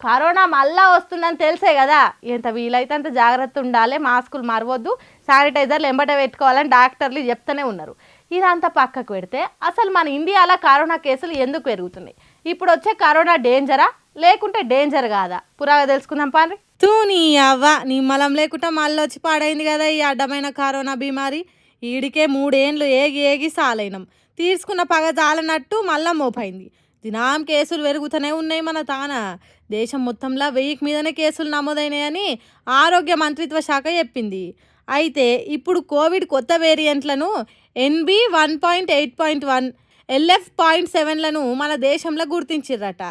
Corona మళ్ళా వస్తుందని తెలిసే కదా, ఎంత వీలైతే అంత జాగ్రత్త ఉండాలి, మాస్కులు మరవద్దు, శానిటైజర్లు ఎంబట పెట్టుకోవాలని డాక్టర్లు చెప్తూనే ఉన్నారు. ఇదంతా పక్కకు పెడితే అసలు మన ఇండియాలో కరోనా కేసులు ఎందుకు పెరుగుతున్నాయి? ఇప్పుడు వచ్చే కరోనా డేంజరా లేకుంటే డేంజర్ కాదా? పురాగా తెలుసుకుందాం పాండ్రి. నీ అవ్వ నిమ్మలం లేకుండా మళ్ళీ వచ్చి పాడైంది కదా ఈ అడ్డమైన కరోనా బీమారి. ఈడికే 3 ఏండ్లు ఏగి ఏగి సాలైనం, తీసుకున్న పగ జాలనట్టు మళ్ళా మోపైంది. దినాం కేసులు పెరుగుతూనే ఉన్నాయి మన తాన. దేశం మొత్తంలో 1000కి మీదనే కేసులు నమోదైనాయని ఆరోగ్య మంత్రిత్వ శాఖ చెప్పింది. అయితే ఇప్పుడు కోవిడ్ కొత్త వేరియంట్లను NB.1.8.1 LF.7లను మన దేశంలో గుర్తించిర్రట.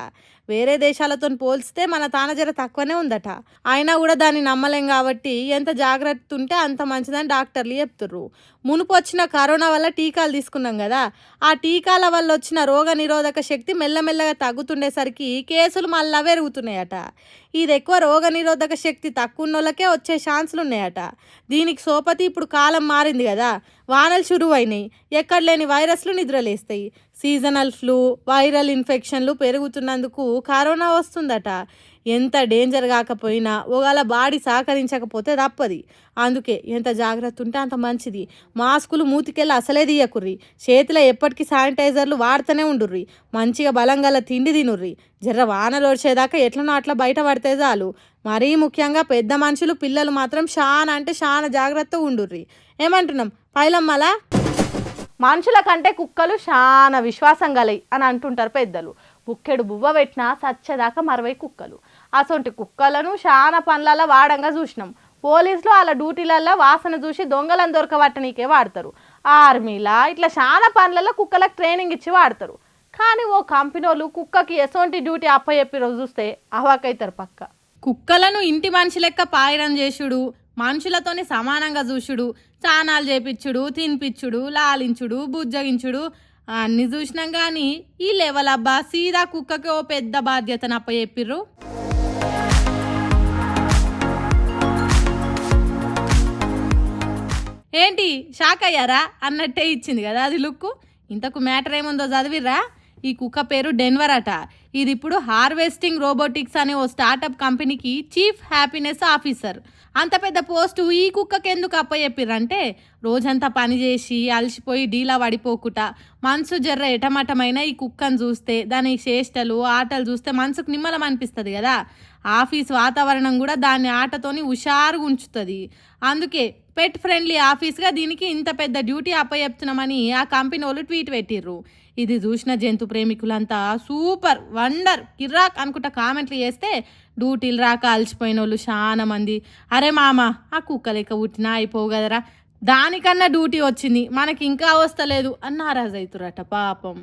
వేరే దేశాలతో పోల్స్తే మన తాన జర తక్కువనే ఉందట. అయినా కూడా దాన్ని నమ్మలేం కాబట్టి ఎంత జాగ్రత్త ఉంటే అంత మంచిదని డాక్టర్లు చెప్తుర్రు. మునుపు వచ్చిన కరోనా వల్ల టీకాలు తీసుకున్నాం కదా, ఆ టీకాల వల్ల వచ్చిన రోగ నిరోధక శక్తి మెల్లమెల్లగా తగ్గుతుండేసరికి కేసులు మళ్ళా పెరుగుతున్నాయట. ఇది ఎక్కువ రోగ నిరోధక శక్తి తక్కువ ఉన్నోళ్ళకే వచ్చే ఛాన్సులు ఉన్నాయట. దీనికి సోపతి ఇప్పుడు కాలం మారింది కదా, వానలు షురువు అయినాయి, ఎక్కడ లేని వైరస్లు నిద్రలేస్తాయి, సీజనల్ ఫ్లూ, వైరల్ ఇన్ఫెక్షన్లు పెరుగుతున్నందుకు కరోనా వస్తుందట. ఎంత డేంజర్ కాకపోయినా ఒకవేళ బాడీ సహకరించకపోతే తప్పది. అందుకే ఎంత జాగ్రత్త ఉంటే అంత మంచిది. మాస్కులు మూతికెళ్ళి అసలే తీయకుర్రి, చేతిలో ఎప్పటికీ శానిటైజర్లు వాడుతూనే ఉండుర్రి, మంచిగా బలంగల తిండి తినుర్రి, జర్ర వానలు వచ్చేదాకా ఎట్లనో అట్లా బయట పడితే చాలు. మరీ ముఖ్యంగా పెద్ద మనుషులు పిల్లలు మాత్రం చాలా అంటే చాలా జాగ్రత్తగా ఉండుర్రి. ఏమంటున్నాం పైలమ్మలా? మనుషుల కంటే కుక్కలు చాలా విశ్వాసం గలయి అని అంటుంటారు పెద్దలు. బుక్కెడు బువ్వ పెట్టినా సచ్చేదాకా 60 కుక్కలు. అసొంటి కుక్కలను చాలా పనులలో వాడంగా చూసినాం. పోలీసులు వాళ్ళ డ్యూటీలలో వాసన చూసి దొంగలను దొరకబట్టనీకే వాడతారు. ఆర్మీలా ఇట్లా చాలా పనులలో కుక్కలకు ట్రైనింగ్ ఇచ్చి వాడతారు. కానీ ఓ కంపెనీ వాళ్ళు కుక్కకి ఎసొంటి డ్యూటీ అప్పచెప్పి రోజు చూస్తే అవాకైతారు పక్క. కుక్కలను ఇంటి మనిషి లెక్క పాయడం చేసుడు, మనుషులతోని సమానంగా చూసుడు, స్నానాలు చేపించుడు, తినిపించుడు, లాలించుడు, బుజ్జగించుడు అన్ని చూసినాం. కానీ ఈ లెవెల్ అబ్బా సీదా కుక్కకి ఓ పెద్ద బాధ్యతను అప్పచెప్పిర్రు. ఏంటి షాక్ అయ్యారా అన్నట్టే ఇచ్చింది కదా అది లుక్కు. ఇంతకు మ్యాటర్ ఏముందో చదివిర్రా? ఈ కుక్క పేరు డెన్వర్ అట. ఇది ఇప్పుడు హార్వెస్టింగ్ రోబోటిక్స్ అనే ఓ స్టార్టప్ కంపెనీకి చీఫ్ హ్యాపీనెస్ ఆఫీసర్. అంత పెద్ద పోస్టు ఈ కుక్కకి ఎందుకు అప్పచెప్పిర్రంటే, రోజంతా పని చేసి అలసిపోయి డీలా పడిపోకుండా మనసు జర్ర ఎటమటమైన ఈ కుక్కను చూస్తే, దాని చేష్టలు ఆటలు చూస్తే మనసుకు నిమ్మలం అనిపిస్తుంది కదా. ఆఫీస్ వాతావరణం కూడా దాన్ని ఆటతోని హుషారుగా ఉంచుతుంది. అందుకే పెట్ ఫ్రెండ్లీ ఆఫీస్గా దీనికి ఇంత పెద్ద డ్యూటీ అప్పచెప్తున్నామని ఆ కంపెనీ వాళ్ళు ట్వీట్ పెట్టిర్రు. ఇది చూసిన జంతు ప్రేమికులంతా సూపర్, వండర్, కిర్రాక్ అనుకుంటా కామెంట్లు చేస్తే, డ్యూటీలు రాక అలసిపోయిన వాళ్ళు చాలా మంది అరే మామ ఆ కుక్క లెక్క పుట్టినా అయిపోవు కదరా, దానికన్నా డ్యూటీ వచ్చింది మనకి ఇంకా వస్తలేదు అని నారాజు అవుతురట పాపం.